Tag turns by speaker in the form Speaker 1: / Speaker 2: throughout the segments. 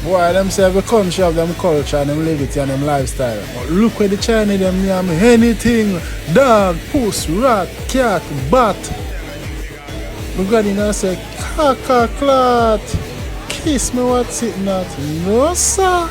Speaker 1: Boy, them say every country have them culture and them liberty and them lifestyle. But look where the Chinese them name anything. Dog, puss, rat, cat, bat. My granny now say, caca, clot. Kiss me, what's it not? No, sir.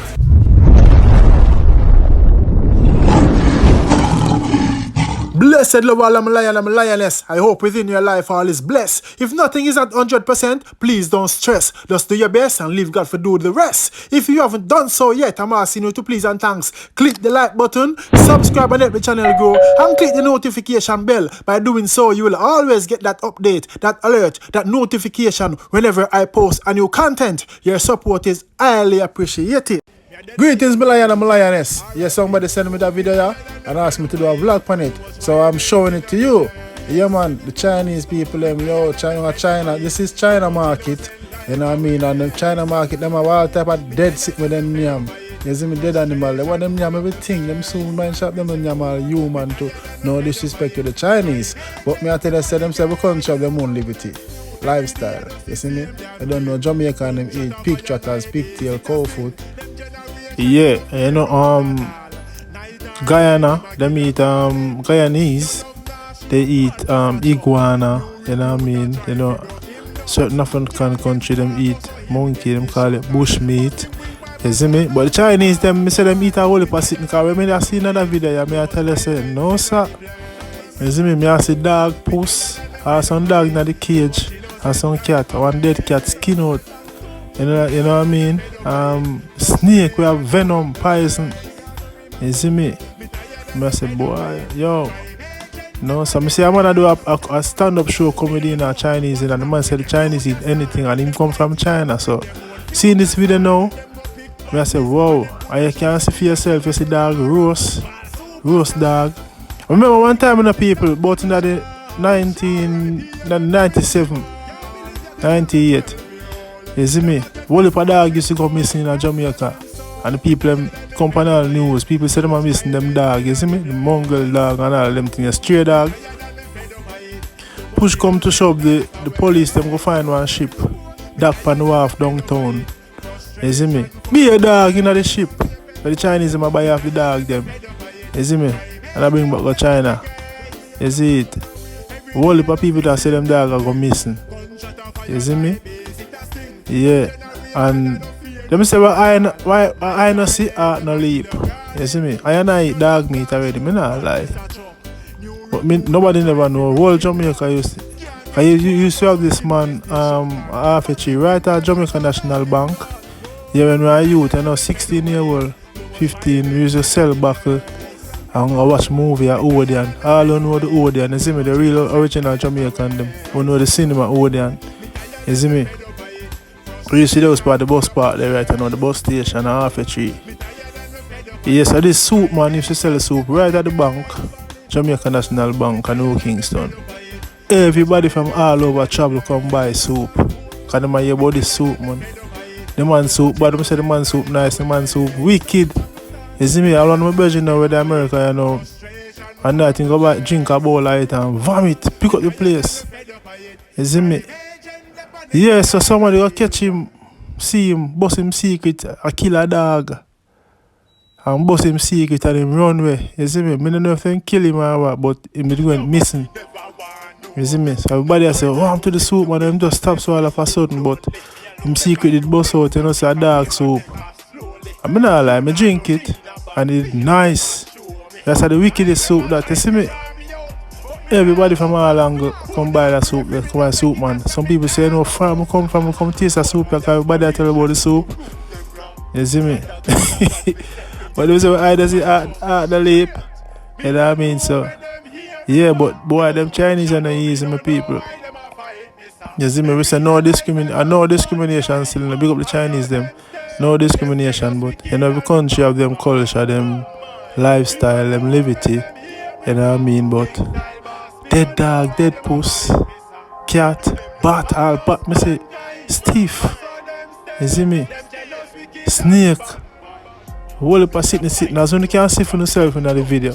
Speaker 1: Blessed love all, I'm a lion, I'm a lioness. I hope within your life all is blessed. If nothing is at 100%, please don't stress. Just do your best and leave God for do the rest. If you haven't done so yet, I'm asking you to please and thanks. Click the like button, subscribe and help the channel grow, and click the notification bell. By doing so, you will always get that update, that alert, that notification whenever I post a new content. Your support is highly appreciated. Greetings, my lion and my lioness. Yes, somebody sent me that video here and asked me to do a vlog on it. So I'm showing it to you. Yeah, man, the Chinese people, them, yo, China. This is China market. You know what I mean? And the China market, them have all type of dead sick with them yam. You see me, dead animal. They want them yam everything. Them soon mind shop them yam all human to no disrespect to the Chinese. But me I tell you, say them say every country have their own liberty. Lifestyle. You see me? I don't know, Jamaica and them eat pig trotters, pigtail, cow foot. Yeah, you know, Guyana, them eat Guyanese, they eat iguana, you know what I mean? You know, certain African country them eat monkey, them call it bush meat. You see me? But the Chinese them me say them eat a whole heap of sitting because when I see another video, me I tell you say, no sir. You see me? Me I see dog, puss, or some dog in the cage, or some cat, one dead cat skin out. You know what I mean? Snake, we have venom, poison. You see me? I say, boy, yo. No, so I say I'm gonna do a stand-up show comedy in Chinese, and the man said the Chinese eat anything, and him come from China. So, seeing this video now, I say, wow, and you can see for yourself, you see dog, roast dog. I remember one time when the people, about in the 1997, 98. You see me? Whole heap of dog used to go missing in Jamaica. And the people them come on all news. People say them are missing them dog, you see me? The Mongol dog and all them things. Stray dog. Push come to shop, the police them go find one ship. Dock pan the wharf downtown. You see me? Be a dog in the ship. But the Chinese them buy off the dog them. You see me? And I bring back to China. You see it? Whole heap of people that say them dog are go missing. You see me? Yeah, and let me say why I no see art no leap. You see me? I eat dog meat already, me not lie. But me, nobody never know. Whole Jamaica used to have this man half a tree right at Jamaica National Bank. Yeah, when we were youth, 16 years old, 15, we used to sell buckle and watch movie at Odeon. All who know the Odeon, you see me, the real original Jamaican them, who know the cinema Odeon. You see me? We used to see those part, the bus park there right now, the bus station, half a tree. Yes, so this soup man used to sell the soup right at the bank, Jamaica National Bank and New Kingston. Everybody from all over travel come buy soup. Because they might hear about this soup, man. The man soup, but I say the man soup nice, the man soup wicked. You see me, I run my budget now with America, you know. And I think about drink a bowl of it and vomit, pick up the place. You see me? Yeah, so somebody will catch him, see him, bust him secret, a kill a dog. And bust him secret and him run away. You see me? I don't know if they kill him or what, but him went missing. You see me? So everybody will say, oh, I'm to the soup, man. Him just stops all of a sudden, but him secret did bust out, you know, say a dog soup. I mean, I lie, I drink it, and it's nice. That's the wickedest soup that, you see me? Everybody from all angles come buy that soup, come buy soup, man. Some people say, no, farm come taste the soup, because everybody tell about the soup. You see me? But they say, I just eat the lip. You know what I mean? So, yeah, but boy, them Chinese are not easy, my people. You see me? We say no discrimination still. Big up the Chinese, them. No discrimination, but you know, every country have them culture, them lifestyle, them liberty. You know what I mean? But dead dog, dead puss, cat, bat, all bat, me say, stiff. You see me? Snake. Whole heap of sitting. As when you can see for yourself in the video.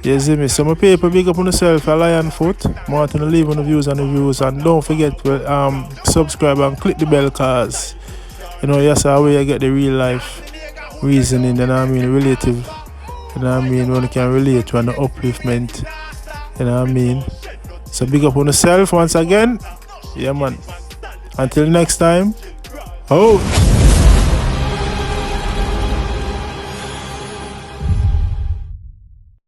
Speaker 1: You see me? So my people, big up on yourself, a lion foot. I want to leave on the views and don't forget to subscribe and click the bell, cause You know, yes, how you get the real life reasoning, you know what I mean, relative, you know what I mean, when you can relate to an upliftment, you know what I mean. So big up on yourself once again. Yeah, man. Until next time. Oh.